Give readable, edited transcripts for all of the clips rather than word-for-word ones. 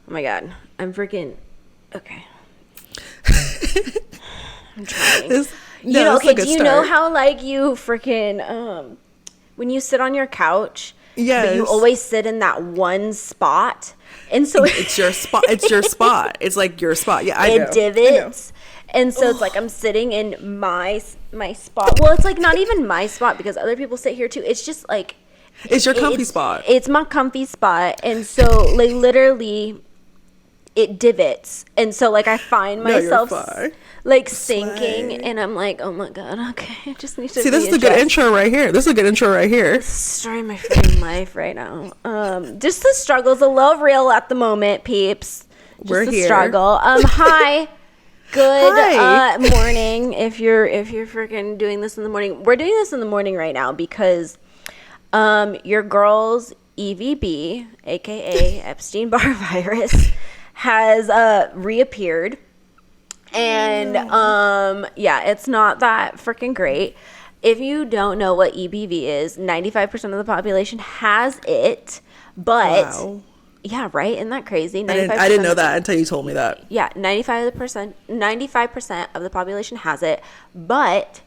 Oh my God. I'm freaking... Okay. I'm trying. Do you know how, like, you freaking... when you sit on your couch... Yes. But you always sit in that one spot. And so... It's your spot. It's your spot. It's like your spot. Yeah, I know. It divots. And so it's like I'm sitting in my spot. Well, it's like not even my spot because other people sit here too. It's just like... It's your comfy spot. It's my comfy spot. And so, like, literally, it divots. And so, like, I find myself, like, sinking. And I'm like, oh, my God, okay. I just need to See, this is a good intro right here. This is a good intro right here. It's destroying my freaking life right now. Just the struggle's a little real at the moment, peeps. We're the here. Struggle. Hi. Good morning. If you're freaking doing this in the morning. We're doing this in the morning right now because... your girl's EVB, aka Epstein-Barr virus, has reappeared, and it's not that freaking great. If you don't know what EBV is, 95% of the population has it, but yeah, right? Isn't that crazy? I didn't know that until you told me that. Yeah, 95% of the population has it, but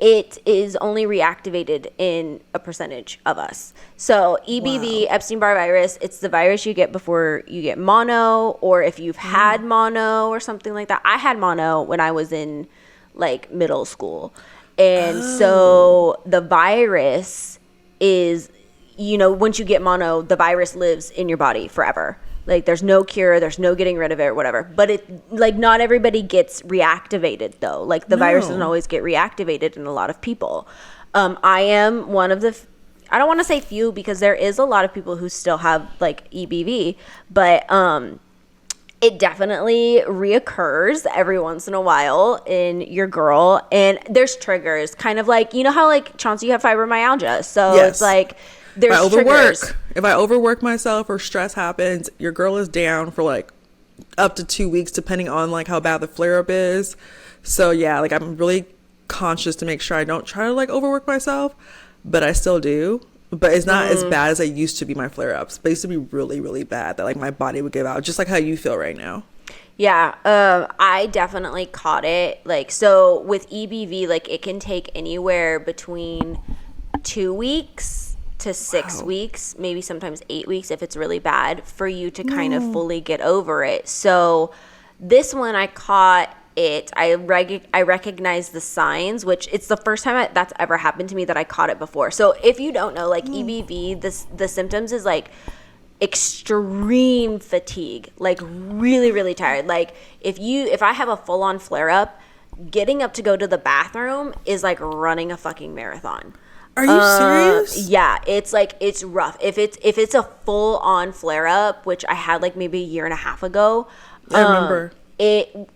it is only reactivated in a percentage of us. So EBV, Epstein-Barr virus, it's the virus you get before you get mono, or if you've had mono or something like that. I had mono when I was in like middle school. And so the virus is, once you get mono, the virus lives in your body forever. Like, there's no cure, there's no getting rid of it or whatever. But it, like, not everybody gets reactivated, though. Like, the virus doesn't always get reactivated in a lot of people. I am one of the, I don't want to say few, because there is a lot of people who still have, like, EBV. But it definitely reoccurs every once in a while in your girl. And there's triggers. Kind of like, you know how, like, Chauncey, you have fibromyalgia. So it's like... If I overwork myself or stress happens, your girl is down for like up to 2 weeks, depending on like how bad the flare up is. So yeah, like I'm really conscious to make sure I don't try to like overwork myself, but I still do. But it's not as bad as I used to be, my flare ups. But it used to be really, really bad that like my body would give out, just like how you feel right now. Yeah, I definitely caught it. Like, so with EBV, like it can take anywhere between 2 weeks to 6 weeks, maybe sometimes 8 weeks if it's really bad, for you to kind of fully get over it. So this one, I caught it. I recognized the signs, which it's the first time that's ever happened to me that I caught it before. So if you don't know, like EBV, the symptoms is like extreme fatigue, like really, really tired. Like if I have a full on flare up, getting up to go to the bathroom is like running a fucking marathon. Are you serious? Yeah, it's like, it's rough. If it's a full on flare up, which I had like maybe a year and a half ago, I remember. I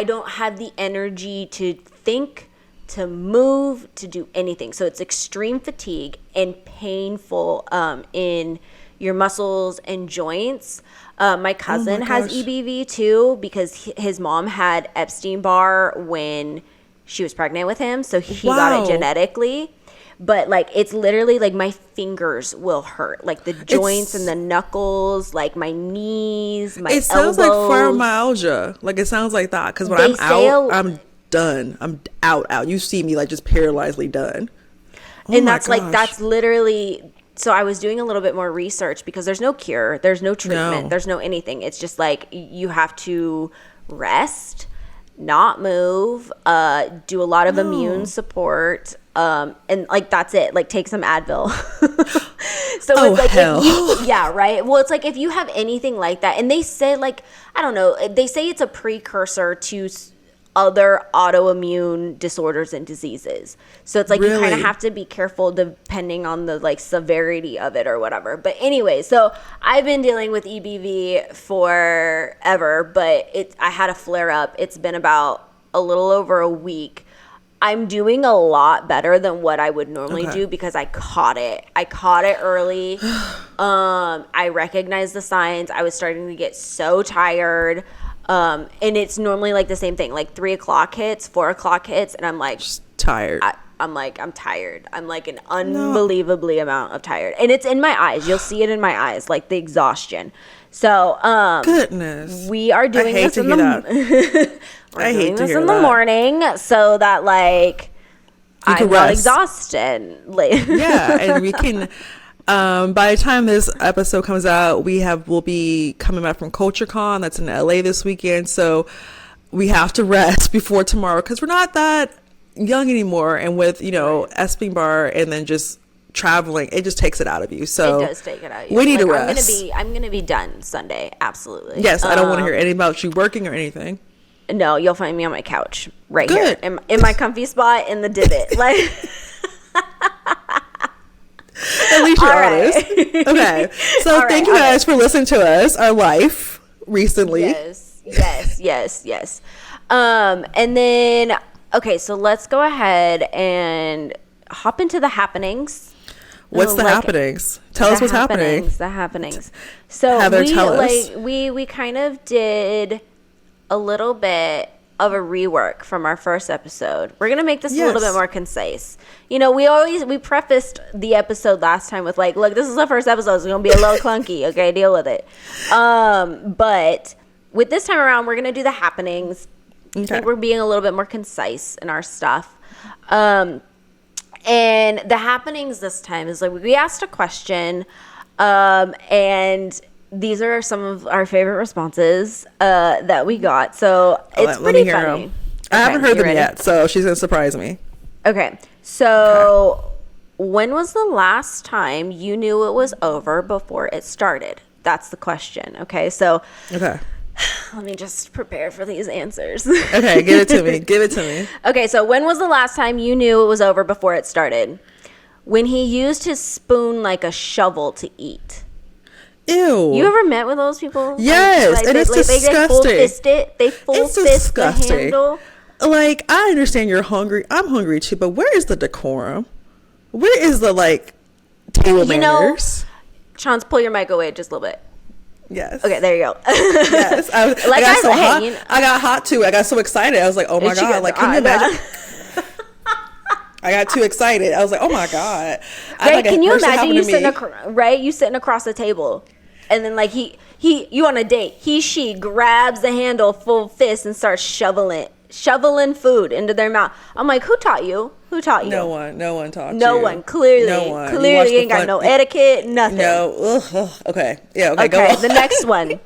don't have the energy to think, to move, to do anything. So it's extreme fatigue and painful in your muscles and joints. My cousin has EBV too, because his mom had Epstein-Barr when she was pregnant with him, so he got it genetically. But like, it's literally like my fingers will hurt, like the joints and the knuckles, like my knees, my elbows. It sounds like fibromyalgia. Like it sounds like that, because when I'm out, I'm done. I'm out. You see me like just paralyzedly done. And that's like, that's literally. So I was doing a little bit more research, because there's no cure, there's no treatment, there's no anything. It's just like you have to rest, not move, do a lot of immune support, and like that's it. Like take some Advil. So it's like, right. Well, it's like if you have anything like that, and they say like, I don't know, they say it's a precursor to other autoimmune disorders and diseases. So it's like you kind of have to be careful depending on the like severity of it or whatever. But anyway, so I've been dealing with EBV forever, but I had a flare up. It's been about a little over a week. I'm doing a lot better than what I would normally do, because I caught it. I caught it early. I recognized the signs. I was starting to get so tired. And it's normally like the same thing, like 3 o'clock hits, 4 o'clock hits, and I'm like, just tired. I'm tired. I'm like an unbelievably amount of tired. And it's in my eyes. You'll see it in my eyes, like the exhaustion. So, goodness. We are doing this in the morning so that like I'm not exhausted. Yeah, and we can by the time this episode comes out, we'll be coming back from CultureCon. That's in LA this weekend. So we have to rest before tomorrow because we're not that young anymore. And with, Esping Bar and then just traveling, it just takes it out of you. So it does take it out of you. We need to rest. I'm gonna be done Sunday. Absolutely. Yes, I don't want to hear anything about you working or anything. No, you'll find me on my couch right here in my comfy spot in the divot. Like, at least you're honest. Okay, so thank you guys for listening to us, our life recently. Yes. And then so let's go ahead and hop into the happenings. What's the happenings? Tell us what's happening. The happenings. So Heather, tell us. We kind of did a little bit of a rework from our first episode. We're gonna make this a little bit more concise. We prefaced the episode last time with like, look, this is the first episode, it's gonna be a little clunky. Okay, deal with it. But with this time around, we're gonna do the happenings. Okay. I think we're being a little bit more concise in our stuff. And the happenings this time is like we asked a question, and these are some of our favorite responses that we got. So it's pretty funny. I haven't heard them yet, so she's going to surprise me. Okay. So when was the last time you knew it was over before it started? That's the question. Okay. So let me just prepare for these answers. Okay. Give it to me. Okay. So when was the last time you knew it was over before it started? When he used his spoon like a shovel to eat. Ew. You ever met with those people? Yes, and it's disgusting. They full fist the handle. Like, I understand you're hungry. I'm hungry too, but where is the decorum? Where is the table manners? Chance, pull your mic away just a little bit. Yes. Okay, there you go. Yes. I got so hot. I got hot too. I got so excited. I was like, oh my God. Like, can you imagine? I got too excited. I was like, oh my God. Right? Can you imagine you sitting across the table and then like you on a date, she grabs the handle full fist and starts shoveling food into their mouth. I'm like, who taught you? No one taught you. No one. Clearly ain't got no etiquette, nothing. No. Ugh. Okay. Yeah. Okay. Go on. The next one.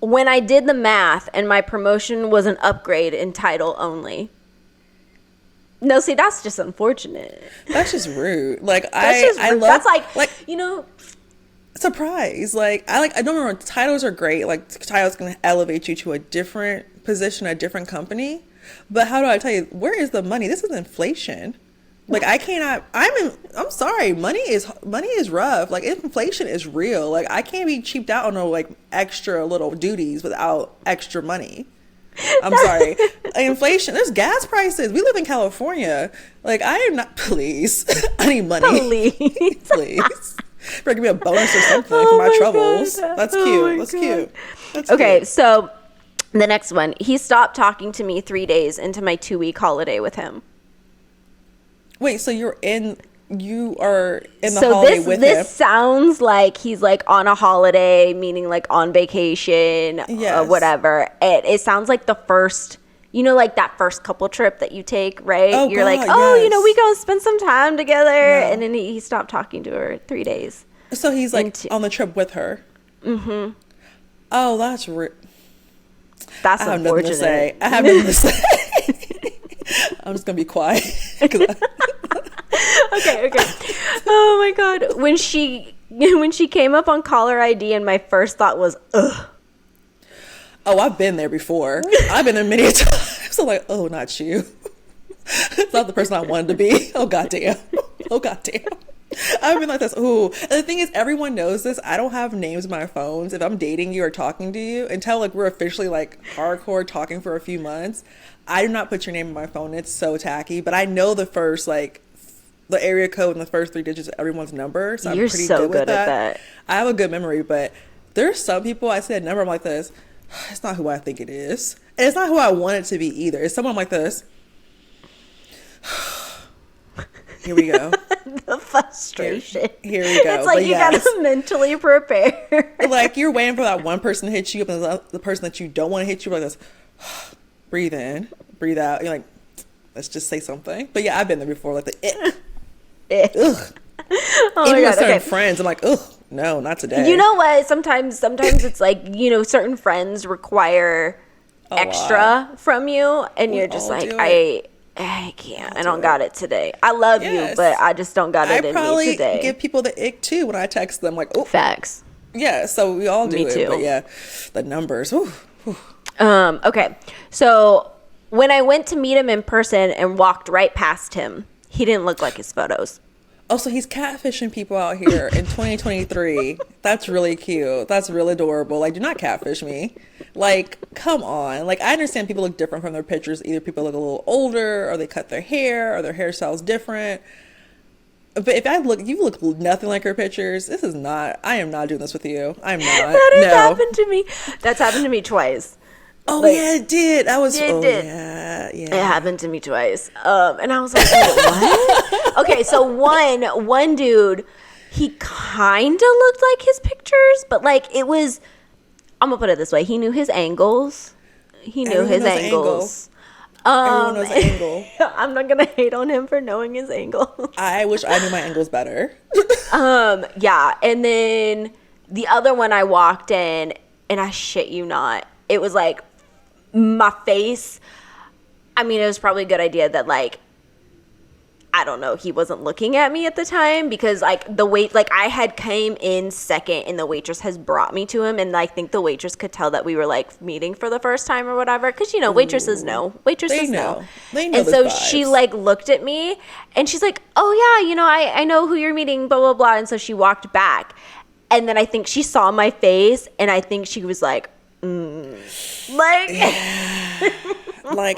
When I did the math and my promotion was an upgrade in title only. No, see, that's just unfortunate. That's just rude. Like, I love... That's like surprise. Like, I don't remember, titles are great. Like, titles can elevate you to a different position, a different company. But how do I tell you, where is the money? This is inflation. Like, I'm sorry. Money is rough. Like, inflation is real. Like, I can't be cheaped out on no, extra little duties without extra money. I'm sorry. Inflation. There's gas prices. We live in California. Like, I am not. Please, I need money. Please. Give me a bonus or something for my troubles. God. That's cute. That's cute. Okay, so the next one. He stopped talking to me 3 days into my 2-week holiday with him. Wait, so you are in the holiday with him? This sounds like he's on a holiday, meaning on vacation, whatever. It sounds like the first, that first couple trip that you take, right? Oh, You're yes. we go spend some time together. Yeah. And then he stopped talking to her 3 days. So he's on the trip with her. Mm-hmm. Oh, that's That's I have unfortunate. Nothing to say. I have nothing to say. I'm just gonna be quiet. Okay. Oh my God. When she came up on caller ID and my first thought was, ugh. Oh, I've been there before. I've been there many times. So oh, not you. It's not the person I wanted to be. Oh, goddamn. I've been like this. Ooh. And the thing is, everyone knows this. I don't have names in my phones if I'm dating you or talking to you until we're officially hardcore talking for a few months. I do not put your name in my phone. It's so tacky. But I know the first the area code and the first 3 digits of everyone's number. So You're I'm pretty so good at that. I have a good memory, but there's some people I say a number, I'm like this. It's not who I think it is. And it's not who I want it to be either. It's someone like this. Here we go. The frustration. Here we go. It's like you gotta mentally prepare. Like you're waiting for that one person to hit you, but the person that you don't want to hit you like this. Breathe in, breathe out. You're like, let's just say something. But yeah, I've been there before. Like the ick. Ugh. Oh Even my with God, certain friends, I'm like, ugh, no, not today. You know what? Sometimes it's like, certain friends require extra from you, and you're just like, I can't. I don't got it today. I love you, but I just don't got it in me today. I probably give people the ick too when I text them, like, oh, facts. Yeah, so we all do me it. too. But yeah, the numbers. Whew. Okay, so when I went to meet him in person and walked right past him, he didn't look like his photos. Oh, so he's catfishing people out here in 2023. That's really cute. That's really adorable. Like, do not catfish me. Like, come on. Like, I understand people look different from their pictures. Either people look a little older, or they cut their hair, or their hairstyle's different. But if you look nothing like her pictures. I am not doing this with you. I'm not. That has happened to me. That's happened to me twice. Oh, yeah, it did. Yeah. It happened to me twice. And I was like, what? Okay, so one dude, he kind of looked like his pictures, but like it was, I'm going to put it this way. He knew his angles. Everyone knows angle. I'm not going to hate on him for knowing his angle. I wish I knew my angles better. Yeah. And then the other one I walked in, and I shit you not, it was like, my face, I mean, it was probably a good idea that, like, I don't know, he wasn't looking at me at the time, because, like, I had came in second, and the waitress has brought me to him, and I think the waitress could tell that we were, like, meeting for the first time or whatever, because, waitresses know. They know and so vibes. She, like, looked at me, and she's like, oh, yeah, I know who you're meeting, blah, blah, blah, and so she walked back, and then I think she saw my face, and I think she was like, like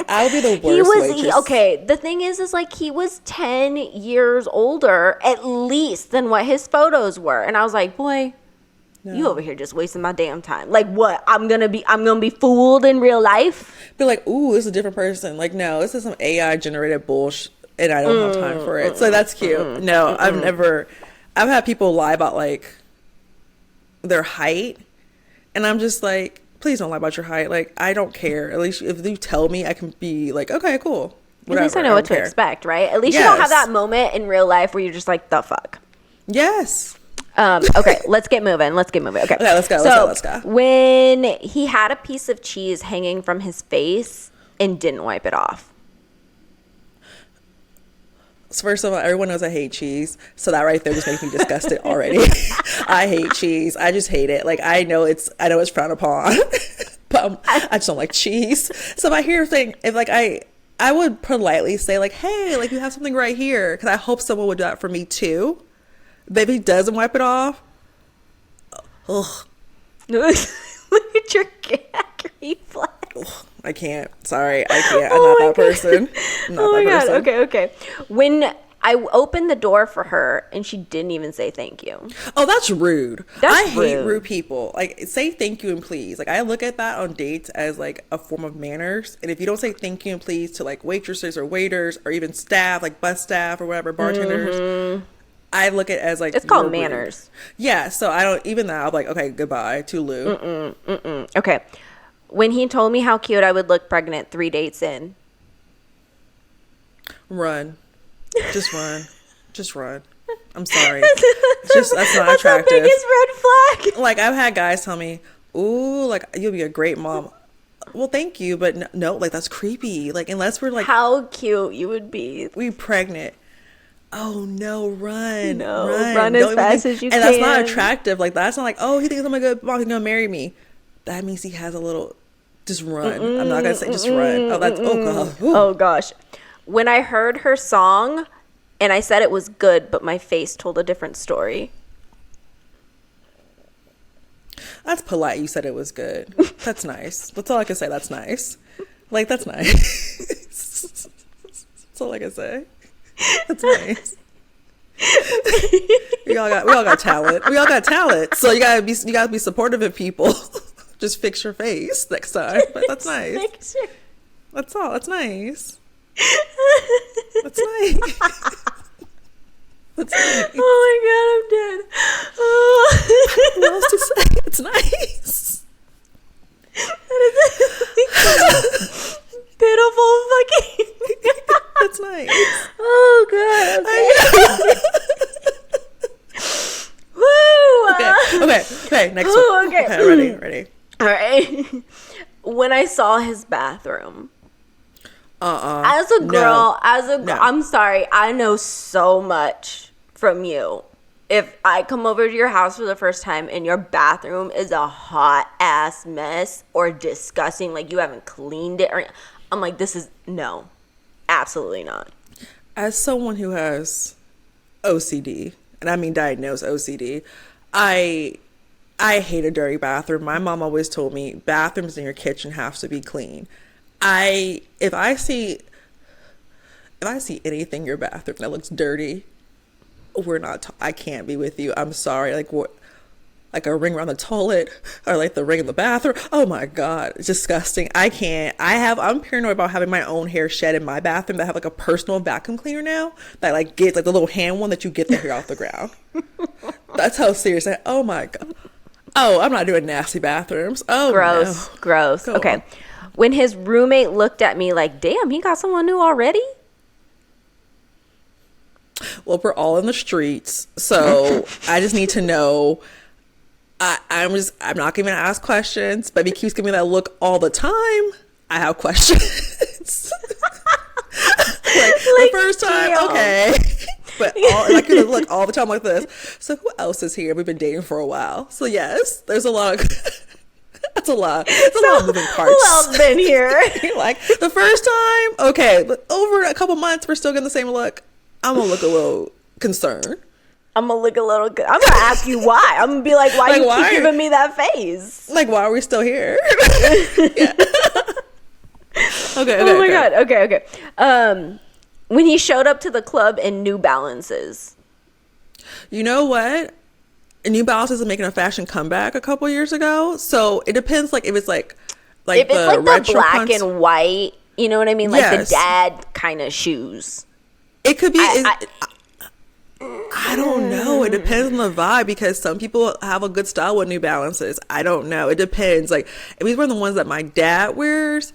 I'll be the worst okay, the thing is like he was 10 years older at least than what his photos were, and I was like, boy, you over here just wasting my damn time. Like, what, I'm gonna be fooled in real life? Be like, ooh, this is a different person. Like, no, this is some AI generated bullshit, and I don't have time for it. So that's cute. No, I've had people lie about like their height, and I'm just like, please don't lie about your height. Like, I don't care. At least if you tell me, I can be like, okay, cool. Whatever. At least I know what to expect, right? At least you don't have that moment in real life where you're just like, the fuck. Yes. Okay, let's get moving. Okay, let's go. When he had a piece of cheese hanging from his face and didn't wipe it off. So first of all, everyone knows I hate cheese. So that right there just makes me disgusted already. I hate cheese. I just hate it. Like, I know it's frowned upon, but I just don't like cheese. So if I hear thing, if like I would politely say like, hey, like you have something right here, because I hope someone would do that for me too. But if he doesn't wipe it off, ugh. Look at your cat reflex. Ugh. I can't. Sorry, I can't. I'm not that person. Oh my God. Okay. When I opened the door for her and she didn't even say thank you. Oh, that's rude. I hate rude people. Like, say thank you and please. Like, I look at that on dates as like a form of manners. And if you don't say thank you and please to like waitresses or waiters or even staff, like bus staff or whatever, bartenders, I look at it as like, it's called manners. Rude. Yeah. So I don't, even now, I'm like, okay, goodbye, toodaloo. Okay. When he told me how cute I would look pregnant 3 dates in. Run. Just run. Just run. I'm sorry. That's not attractive. That's the biggest red flag. Like, I've had guys tell me, ooh, like, you'll be a great mom. Well, thank you, but no, like, that's creepy. Like, unless we're like, how cute you would be. We pregnant. Oh no, run. No, run as fast as you can. And that's not attractive. Like, that's not like, oh, he thinks I'm a good mom, he's gonna marry me. That means he has a little, just run. I'm not gonna say just run. Oh, that's, oh God. Ooh. Oh gosh. When I heard her song and I said it was good, but my face told a different story. That's polite. You said it was good. That's nice. That's all I can say. That's nice. Like, that's nice. That's all I can say. That's nice. We all got talent. We all got talent. So you gotta be supportive of people. Just fix your face next time. But that's nice. That's all. That's nice. That's nice. That's nice. Oh my god, I'm dead. Oh. What else to say? It's nice. Pitiful fucking. That's nice. Oh god. Okay. Woo. Okay. Next one. Okay. Ready. All right. When I saw his bathroom. As a girl, I'm sorry, I know so much from you. If I come over to your house for the first time and your bathroom is a hot ass mess or disgusting, like you haven't cleaned it, or I'm like, no, absolutely not. As someone who has OCD, and I mean diagnosed OCD, I hate a dirty bathroom. My mom always told me bathrooms in your kitchen have to be clean. If I see anything in your bathroom that looks dirty, I can't be with you. I'm sorry. Like what? Like a ring around the toilet or like the ring in the bathroom. Oh my God. It's disgusting. I can't. I'm paranoid about having my own hair shed in my bathroom. I have like a personal vacuum cleaner now that like gets like the little hand one that you get the hair off the ground. That's how serious oh my God. Oh, I'm not doing nasty bathrooms. Oh, gross. Go okay. on. When his roommate looked at me like, damn, he got someone new already? Well, we're all in the streets, so I just need to know. I'm not going to ask questions, but if he keeps giving me that look all the time, I have questions. The first time, damn. okay. But look all the time like this. So who else is here? We've been dating for a while. So yes, there's a lot of... That's a lot. It's a lot of moving parts. Who else been here? Like the first time, okay, but over a couple months, we're still getting the same look. I'm gonna look a little concerned. I'm gonna ask you why. I'm gonna be like, why you keep giving me that face? Like, why are we still here? Yeah. Okay. Oh my God. Okay. When he showed up to the club in New Balances. You know what? New Balances is making a fashion comeback a couple years ago. So it depends, like if it's like if it's the like the black and white, you know what I mean? Like yes. the dad kind of shoes. It could be. I don't know. It depends on the vibe because some people have a good style with New Balances. I don't know. It depends. Like if he's one of the ones that my dad wears,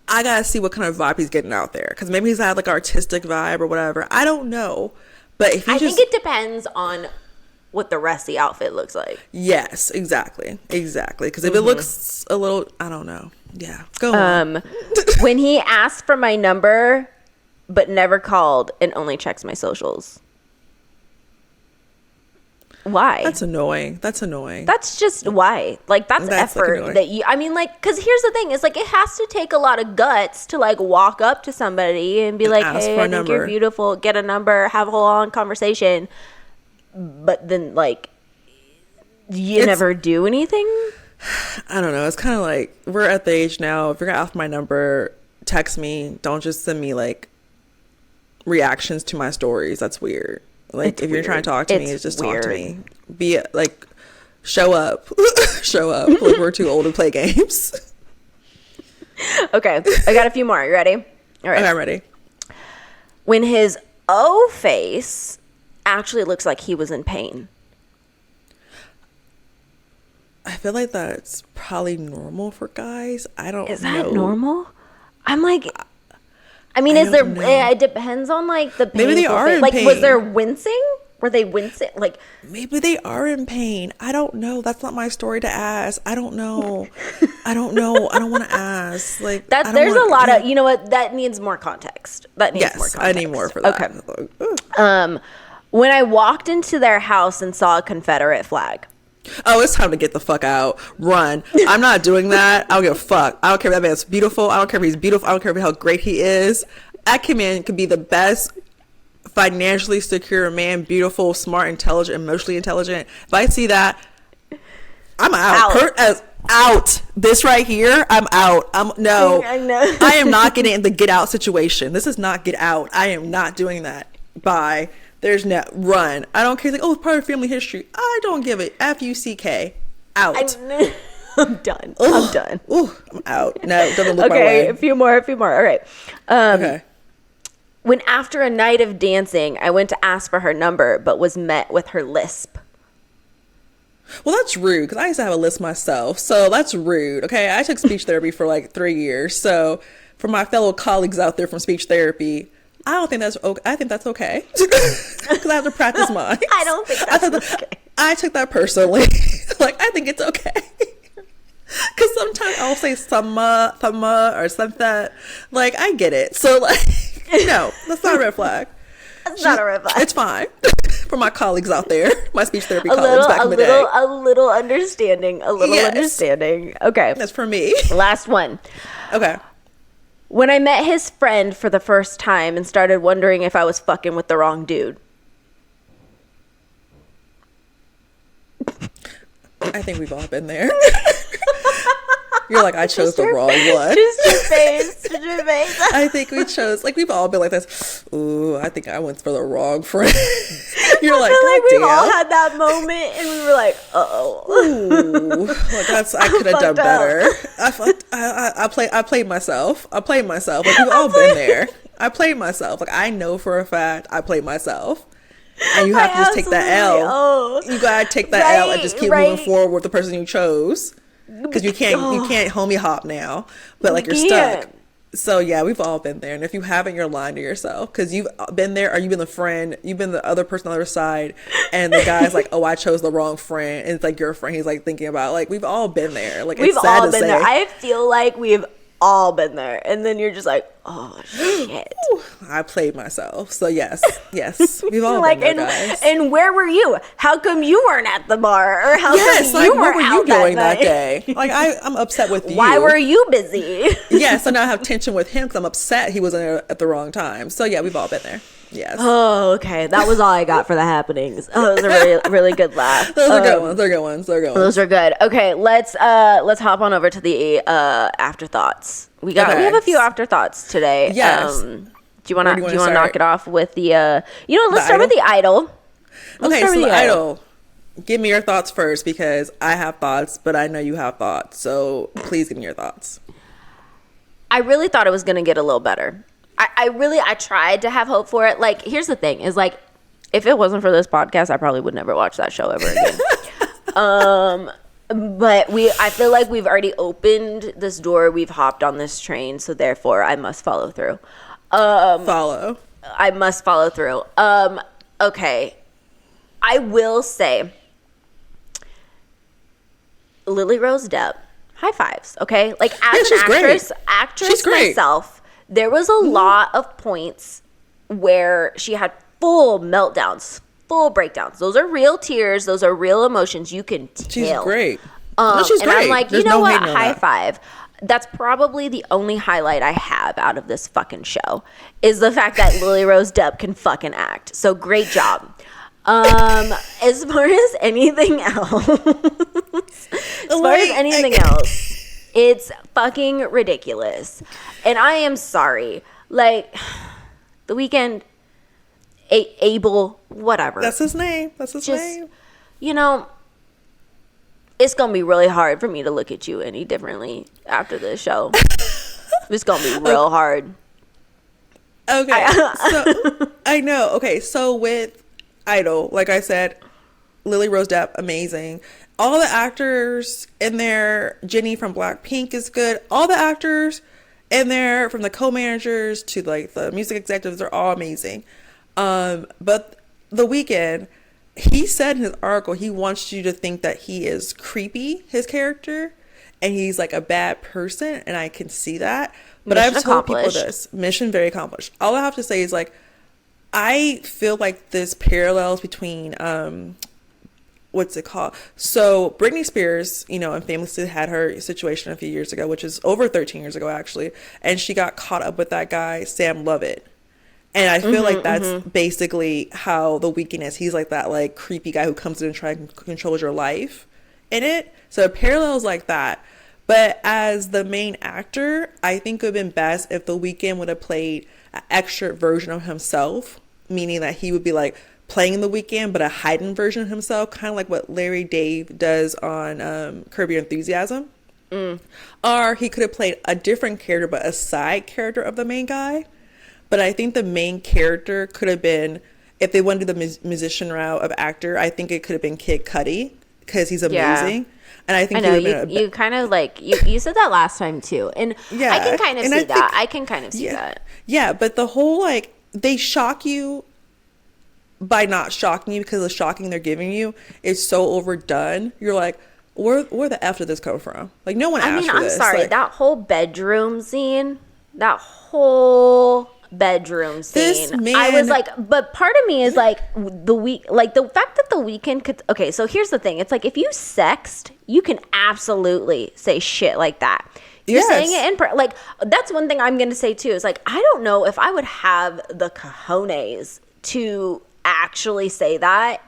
I gotta see what kind of vibe he's getting out there. Because maybe he's had like artistic vibe or whatever. I don't know. But if I think it depends on what the rest of the outfit looks like. Yes, exactly. Because if it looks a little, I don't know. Yeah, go on. When he asked for my number, but never called and only checks my socials. Why? That's annoying. That's just why. Like that's effort like that you. I mean, like, because here's the thing: is like it has to take a lot of guts to like walk up to somebody and be like, "Hey, I think you're beautiful." Get a number, have a whole long conversation. But then, like, you never do anything? I don't know. It's kind of like, we're at the age now, if you're going to ask my number, text me. Don't just send me, like, reactions to my stories. That's weird. Like, if you're trying to talk to me, it's just weird. Talk to me. Be, like, show up. Show up. Like, we're too old to play games. Okay. I got a few more. You ready? All right. Okay, I'm ready. When his O face... actually looks like he was in pain. I feel like that's probably normal for guys. I don't know. Is that normal? I'm like, I mean, it depends on like the pain. Maybe they are in pain. Was there wincing? Were they wincing? Like, maybe they are in pain. I don't know. That's not my story to ask. I don't know. I don't want to ask. Like there's a lot of, you know what? That needs more context. More context. I need more for that. Okay. When I walked into their house and saw a Confederate flag. Oh, it's time to get the fuck out. Run. I'm not doing that. I don't give a fuck. I don't care if that man's beautiful. I don't care if he's beautiful. I don't care how great he is. That man could be the best financially secure man, beautiful, smart, intelligent, emotionally intelligent. If I see that, I'm out. Out. This right here, I'm out. No. I know. I am not getting in the get out situation. This is not get out. I am not doing that. Bye. There's no run. I don't care. Like, oh, it's part of family history. I don't give it. F-U-C-K. Out. I'm done. Ugh. I'm done. Ooh, I'm out. No, it doesn't look my way. Okay, a few more. All right. Okay. When after a night of dancing, I went to ask for her number, but was met with her lisp. Well, that's rude, because I used to have a lisp myself, so that's rude, okay? I took speech therapy for like 3 years, so for my fellow colleagues out there from speech therapy, I don't think that's okay. I think that's okay, because I have to practice mine. I don't think that's okay. I took that personally. Like, I think it's okay. Because sometimes I'll say thumma, or something. Like, I get it. So, like, no, that's not a red flag. That's not a red flag. It's fine. For my colleagues out there, my speech therapy colleagues back in the day. A little understanding. Understanding. Okay. That's for me. Last one. Okay. When I met his friend for the first time and started wondering if I was fucking with the wrong dude. I think we've all been there. You're like, I chose the wrong one. Just your face. I think we chose, like, we've all been like this. Ooh, I think I went for the wrong friend. You're like, I feel like we've damn. all had that moment, and we were like, ooh, like I could have done better. I played myself. Like, we've all been there. I played myself. Like, I know for a fact I played myself. And you have to just take that L. You gotta take that L and just keep moving forward with the person you chose. Because you can't homie hop now, but like you're stuck. So yeah, we've all been there, and if you haven't, you're lying to yourself, because you've been there, or you've been the friend, you've been the other person on the other side, and the guy's like, oh, I chose the wrong friend, and it's like your friend, he's like thinking about, like, we've all been there. Like, we've it's sad all to been say. there. I feel like we've all been there, and then you're just like, oh shit. I played myself. So yes, we've all like, been there, guys. And where were you? How come you weren't at the bar? Or how come you what were you doing that day? Like, I'm upset with you. Why were you busy? Yeah, so now I have tension with him because I'm upset he wasn't there at the wrong time. So yeah, we've all been there. Yes. Oh, okay. That was all I got for the happenings. Oh, it was a really, really good laugh. Those are good ones. Those are good. Okay, let's hop on over to the afterthoughts. We have a few afterthoughts today. Yes. Do you want to knock it off with the let's start idol? with the idol. Okay, so the idol. Give me your thoughts first, because I have thoughts, but I know you have thoughts. So please give me your thoughts. I really thought it was going to get a little better. I tried to have hope for it. Like, here's the thing, is like, if it wasn't for this podcast, I probably would never watch that show ever again. But I feel like we've already opened this door. We've hopped on this train. So therefore I must follow through. I must follow through. Okay. I will say, Lily Rose Depp, high fives. Okay. Like, as an actress myself, there was a lot of points where she had full meltdowns, full breakdowns. Those are real tears. Those are real emotions. You can tell. She's great. She's great. I'm like, you know what? High five. That's probably the only highlight I have out of this fucking show, is the fact that Lily Rose Depp can fucking act. So great job. As far as anything else, it's fucking ridiculous. And I am sorry. Like, The Weeknd, Abel, whatever. That's his name. You know, it's going to be really hard for me to look at you any differently after this show. It's going to be real hard. Okay. So, I know. Okay. So with Idol, like I said, Lily Rose Depp, amazing. All the actors in there, Jennie from Blackpink is good. All the actors in there, from the co-managers to like the music executives, are all amazing. But The Weeknd, he said in his article, he wants you to think that he is creepy, his character, and he's like a bad person, and I can see that. But I've told people this. Mission very accomplished. All I have to say is, like, I feel like there's parallels between what's it called? So Britney Spears, and famously had her situation a few years ago, which is over 13 years ago actually, and she got caught up with that guy Sam Lovett. And I feel like that's basically how The Weeknd is. He's like that, like, creepy guy who comes in and tries to control your life in it. So parallels like that. But as the main actor, I think it would have been best if The Weeknd would have played an extra version of himself, meaning that he would be like playing The Weeknd, but a heightened version of himself, kind of like what Larry Dave does on Curb Your Enthusiasm. Or he could have played a different character, but a side character of the main guy. but I think the main character could have been, if they wanted to do the musician route of actor, I think it could have been Kid Cudi, because he's amazing. And I think you kind of like you said that last time too, and I can kind of see that. I can kind of see that. Yeah, but the whole like they shock you by not shocking you because the shocking they're giving you is so overdone. You're like, where the F did this come from? Like, no one asked for this. I'm sorry, like, that whole bedroom scene, I was like, but part of me is like the fact that The Weeknd could, okay, so here's the thing. It's like, if you sexed, you can absolutely say shit like that. You're saying it in like, that's one thing I'm going to say too, is like, I don't know if I would have the cojones to actually say that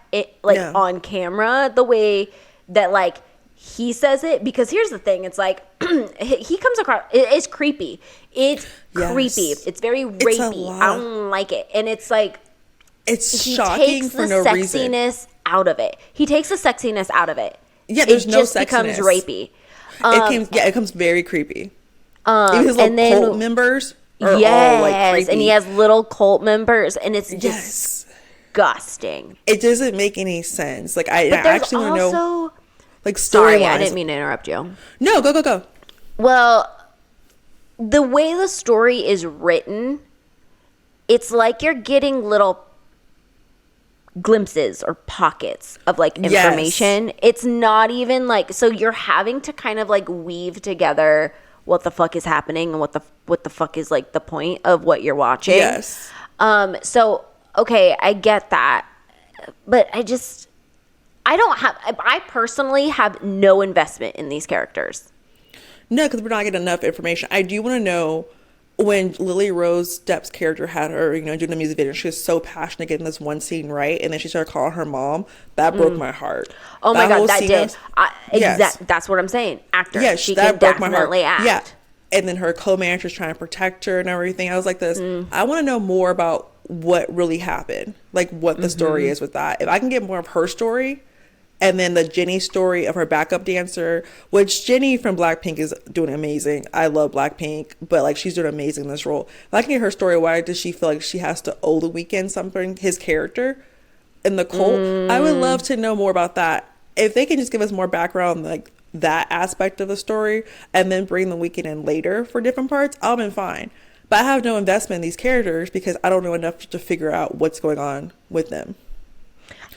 on camera the way that like he says it, because here's the thing, it's like he comes across, it's creepy, it's creepy, it's very rapey, I don't like it, and it's like it's shocking for no reason. He takes the sexiness out of it. There's no sexiness. It becomes rapey. It becomes very creepy. Even his little cult members are all like creepy. And he has little cult members, and it's disgusting. It doesn't make any sense. Like I actually want to know. Like, sorry, I didn't mean to interrupt you. No, go. Well, the way the story is written, it's like you're getting little glimpses or pockets of like information. It's not even like, so you're having to kind of like weave together what the fuck is happening and what the fuck is like the point of what you're watching. Yes. So okay, I get that, but I personally have no investment in these characters. No, because we're not getting enough information. I do want to know, when Lily Rose Depp's character had her, doing the music video, she was so passionate getting this one scene right, and then she started calling her mom. That broke my heart. Oh my God, that did. That's what I'm saying. Actor. Yes, she that can broke my heart. Definitely act. Yeah. And then her co-manager's trying to protect her and everything. I was like this. I want to know more about what really happened. Like, what the story is with that. If I can get more of her story, and then the Jenny story of her backup dancer, which Jenny from Blackpink is doing amazing. I love Blackpink, but like, she's doing amazing in this role. If I can get her story, why does she feel like she has to owe The Weeknd something, his character in the cult? I would love to know more about that. If they can just give us more background, like that aspect of the story, and then bring The Weeknd in later for different parts, I'll be fine. But I have no investment in these characters because I don't know enough to figure out what's going on with them.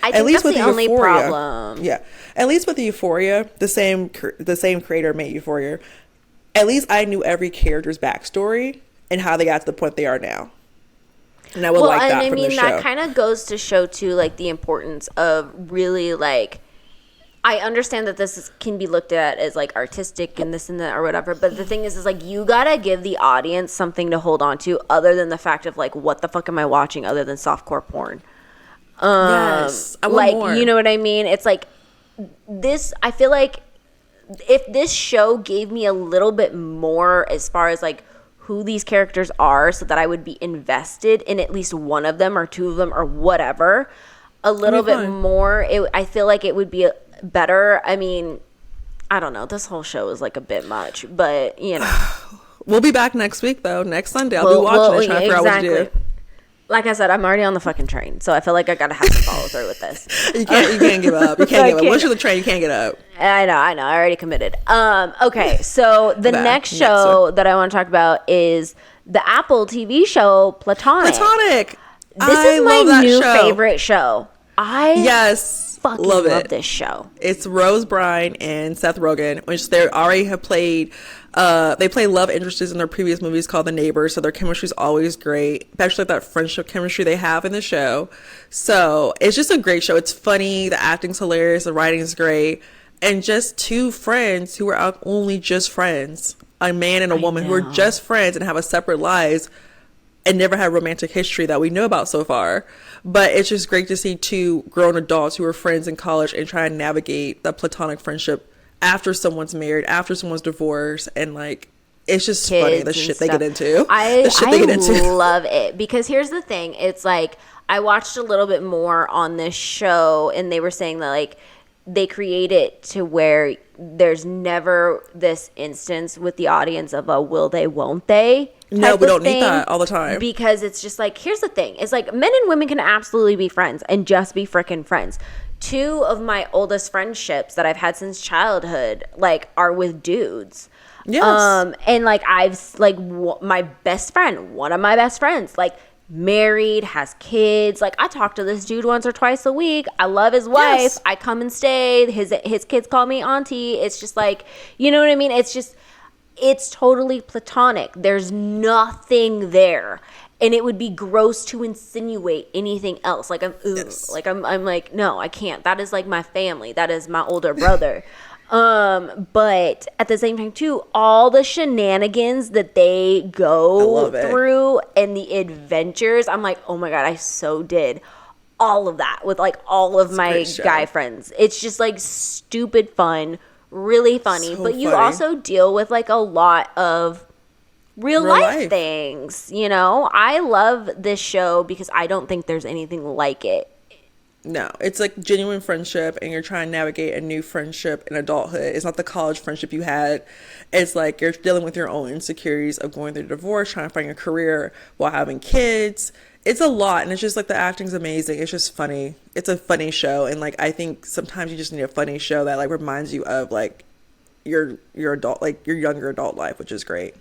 I think that's the only problem. Yeah. At least with Euphoria, the same creator made Euphoria. At least I knew every character's backstory and how they got to the point they are now. And I would like that from the show. That kind of goes to show too, like, the importance of really, like, I understand that this can be looked at as like artistic and this and that or whatever, but the thing is like, you gotta give the audience something to hold on to other than the fact of like, what the fuck am I watching other than softcore porn? Yes, I want like more. You know what I mean? It's like this. I feel like if this show gave me a little bit more as far as like who these characters are, so that I would be invested in at least one of them or two of them or whatever, a little bit more. I feel like it would be better. I mean, I don't know. This whole show is like a bit much, but we'll be back next week though. Next Sunday, I'll be watching it, trying to figure out what to do. Like I said, I'm already on the fucking train, so I feel like I gotta have to follow through with this. You can't give up. You can't give up. Once you're on the train, you can't get up. I know. I already committed. Okay, so the next show that I want to talk about is the Apple TV show Platonic. This is my new favorite show. Fucking love this show. It's Rose Byrne and Seth Rogen, which they already have played. They play love interests in their previous movies called The Neighbors, so their chemistry is always great, especially that friendship chemistry they have in the show. So it's just a great show. It's funny, the acting's hilarious, the writing is great, and just two friends who are only just friends, a man and a woman who are just friends and have a separate lives and never had romantic history that we know about so far. But it's just great to see two grown adults who are friends in college and try and navigate the platonic friendship after someone's married, after someone's divorced, and like, it's just funny the shit they get into. I love it, because here's the thing. It's like, I watched a little bit more on this show, and they were saying that like they create it to where there's never this instance with the audience of a will they, won't they? No, we don't need that all the time. Because it's just like, here's the thing. It's like men and women can absolutely be friends and just be freaking friends. 2 of my oldest friendships that I've had since childhood, like, are with dudes. Yes. And like, I've like my best friend, one of my best friends, like, married, has kids. Like, I talk to this dude once or twice a week. I love his wife. Yes. I come and stay. His kids call me auntie. It's just like, you know what I mean? It's just, it's totally platonic. There's nothing there. And it would be gross to insinuate anything else. Like, I'm like, no, I can't. That is like my family. That is my older brother. But at the same time too, all the shenanigans that they go through and the adventures, I'm like, oh my God, I so did all of that with like all of my guy friends. It's just like stupid fun, really funny, but you also deal with like a lot of real life things, you know? I love this show because I don't think there's anything like it. No, it's like genuine friendship, and you're trying to navigate a new friendship in adulthood. It's not the college friendship you had. It's like you're dealing with your own insecurities of going through divorce, trying to find a career while having kids. It's a lot, and it's just like the acting's amazing. It's just funny. It's a funny show, and like I think sometimes you just need a funny show that like reminds you of like your adult, like your younger adult life, which is great.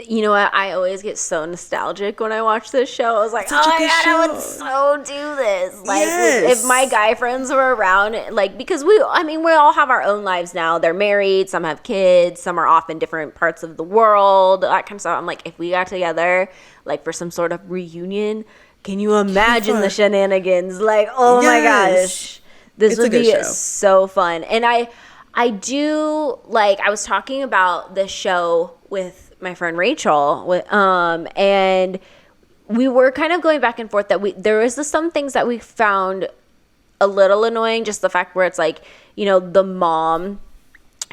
You know what? I always get so nostalgic when I watch this show. I was like, oh my God, I would so do this. Like, if my guy friends were around, like, because we all have our own lives now. They're married, some have kids, some are off in different parts of the world, that kind of stuff. I'm like, if we got together, like, for some sort of reunion, can you imagine the shenanigans? Like, oh my gosh, this would be so fun. And I do, like, I was talking about this show with my friend Rachel, and we were kind of going back and forth that there was some things that we found a little annoying, just the fact where it's like, you know, the mom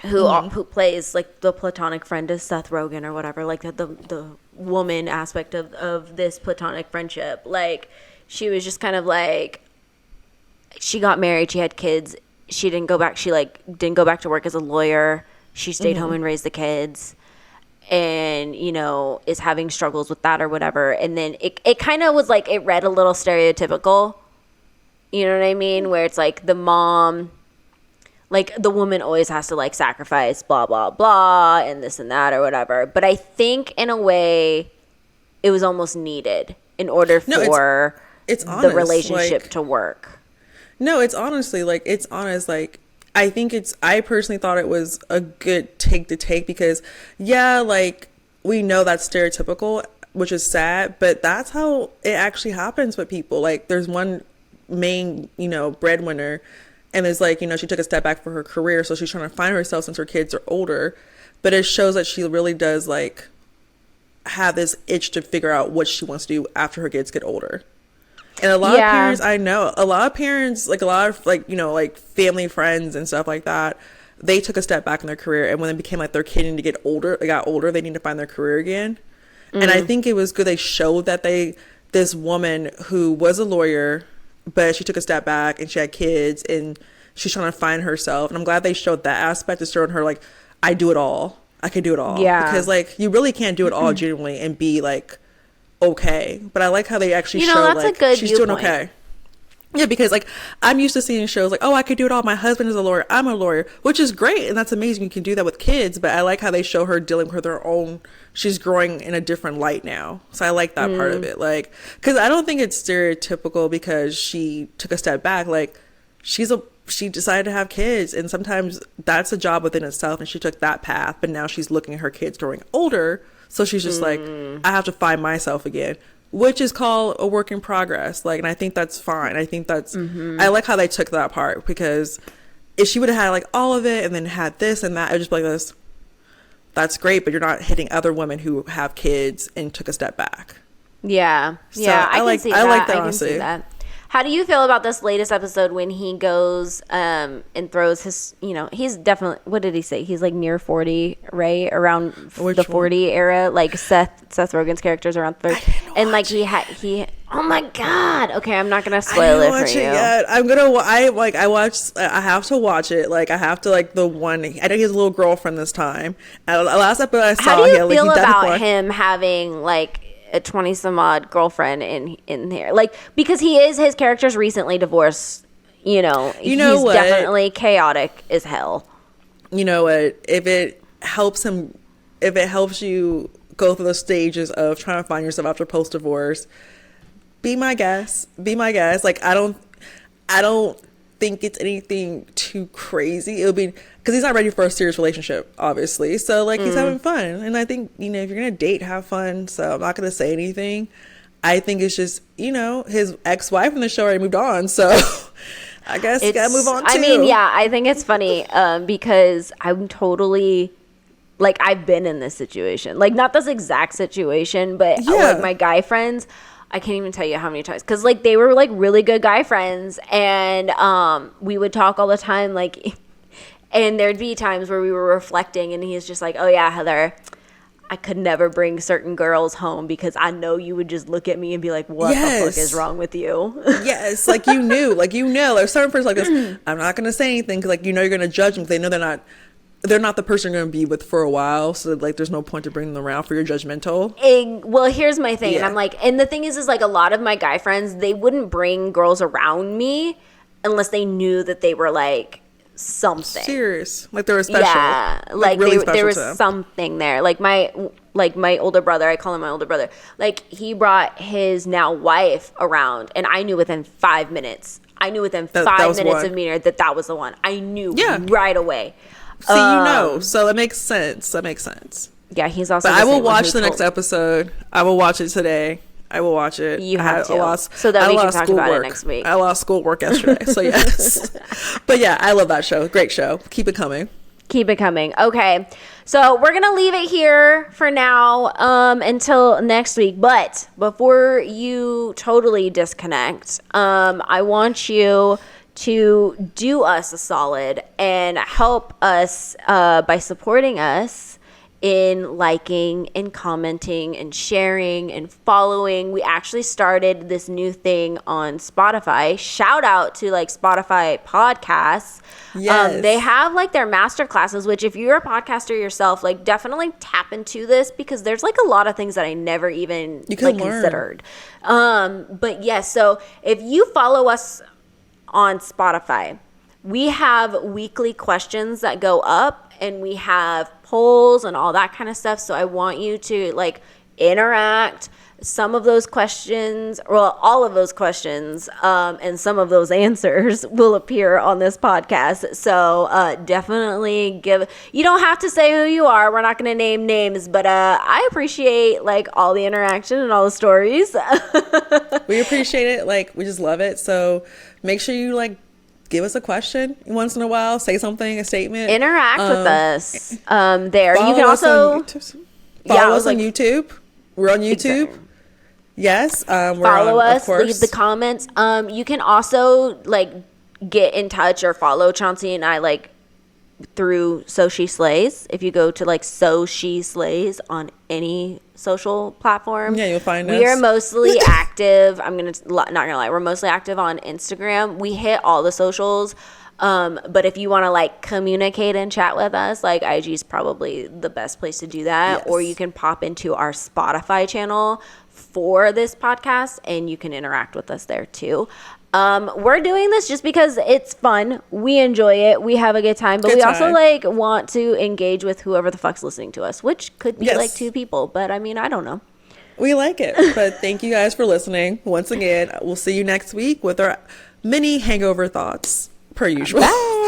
who plays like the platonic friend is Seth Rogen or whatever, like the woman aspect of this platonic friendship, like she was just kind of like, she got married, she had kids, she didn't go back to work as a lawyer, she stayed home and raised the kids, and, you know, is having struggles with that or whatever. And then it kind of was like, it read a little stereotypical, you know what I mean? Where it's like the mom, like the woman always has to like sacrifice blah, blah, blah, and this and that or whatever. But I think in a way it was almost needed in order for it's honest, the relationship to work. No, it's honestly like, it's honest. Like, I personally thought it was a good take to take because, yeah, like, we know that's stereotypical, which is sad, but that's how it actually happens with people. Like, there's one main, you know, breadwinner, and there's like, you know, she took a step back for her career, so she's trying to find herself since her kids are older, but it shows that she really does, like, have this itch to figure out what she wants to do after her kids get older. And a lot of parents, I know, a lot of parents, like a lot of like, you know, like family, friends and stuff like that, they took a step back in their career. And when it became like their kid needed to get older, they need to find their career again. And I think it was good they showed that this woman who was a lawyer, but she took a step back and she had kids and she's trying to find herself. And I'm glad they showed that aspect of showing her like, I do it all. I can do it all. Yeah. Because like, you really can't do it all genuinely and be like, okay, but I like how they actually show that's like a good she's viewpoint. doing okay. Yeah, because like I'm used to seeing shows like, oh, I could do it all. My husband is a lawyer. I'm a lawyer, which is great and that's amazing. You can do that with kids, but I like how they show her dealing with her own. She's growing in a different light now, so I like that part of it. Like, because I don't think it's stereotypical because she took a step back. Like, she decided to have kids, and sometimes that's a job within itself, and she took that path. But now she's looking at her kids growing older. So she's just like, I have to find myself again, which is called a work in progress. Like, and I think that's fine. I think that's, I like how they took that part, because if she would have had like all of it and then had this and that, it would just be like this, that's great, but you're not hitting other women who have kids and took a step back. Yeah. So yeah. I like that, honestly. How do you feel about this latest episode when he goes and throws his, you know, he's definitely, what did he say? He's like near 40, right? Around the 40 era. Like Seth Rogen's character's around 30. And like he Oh my god. Okay, I'm not gonna spoil it for you. Yet. I'm gonna. I watched. I have to watch it. Like I have to. Like the one. I know he has a little girlfriend this time. And the last episode I saw. How do you feel about him having like a 20 some odd girlfriend in there? Like because his character's recently divorced. You know he's definitely chaotic as hell. You know what? If it helps you go through the stages of trying to find yourself after post divorce. Be my guest. Like I don't think it's anything too crazy. It'll be because he's not ready for a serious relationship, obviously. So like he's having fun, and I think if you're gonna date, have fun. So I'm not gonna say anything. I think it's just his ex-wife in the show already moved on, so I guess you gotta move on too. I mean, yeah, I think it's funny because I'm totally. Like I've been in this situation, like not this exact situation, but like my guy friends. I can't even tell you how many times because like they were like really good guy friends and we would talk all the time like and there'd be times where we were reflecting and he's just like, oh yeah, Heather, I could never bring certain girls home because I know you would just look at me and be like, what the fuck is wrong with you? Yes, like there's certain persons like this. I'm not gonna say anything because like you're gonna judge them because they know they're not the person you're going to be with for a while. So, like, there's no point to bring them around for your judgmental. Well, here's my thing. And I'm like, and the thing is like, a lot of my guy friends, they wouldn't bring girls around me unless they knew that they were, like, something. Serious. Like, they were special. Yeah. Like really there was something there. Like, my older brother, I call him my older brother. Like, he brought his now wife around. And I knew within 5 minutes. Five minutes of meeting her that was the one. I knew right away. See, so that makes sense. Yeah, he's also. But I will watch the next episode. I will watch it today. I will watch it. You have to. So that we can talk about it next week. I lost schoolwork yesterday, so yes. But yeah, I love that show. Great show. Keep it coming. Okay, so we're gonna leave it here for now until next week. But before you totally disconnect, I want you to do us a solid and help us by supporting us in liking and commenting and sharing and following. We actually started this new thing on Spotify. Shout out to like Spotify podcasts. Yes. They have like their master classes, which if you're a podcaster yourself, like definitely tap into this because there's like a lot of things that I never even like considered. But yes, so if you follow us on Spotify, we have weekly questions that go up and we have polls and all that kind of stuff. So I want you to like interact. Some of those questions, well, all of those questions and some of those answers will appear on this podcast. So definitely you don't have to say who you are. We're not going to name names, but I appreciate like all the interaction and all the stories. We appreciate it. Like, we just love it. So make sure you like give us a question once in a while, say something, a statement. Interact with us there. You can also follow us on YouTube. We're on YouTube. Exactly. Yes. Follow us, leave the comments. You can also like get in touch or follow Chauncey and I like through So She Slays. If you go to like So She Slays on any social platform, you'll find us. We are mostly active. Not gonna lie, we're mostly active on Instagram. We hit all the socials. But if you want to like communicate and chat with us, like IG is probably the best place to do that. Yes. Or you can pop into our Spotify channel for this podcast and you can interact with us there too. We're doing this just because it's fun. We enjoy it. We have a good time, but we also like want to engage with whoever the fuck's listening to us, which could be like 2 people, but I mean, I don't know. We like it, but thank you guys for listening. Once again, we'll see you next week with our mini hangover thoughts per usual. Bye.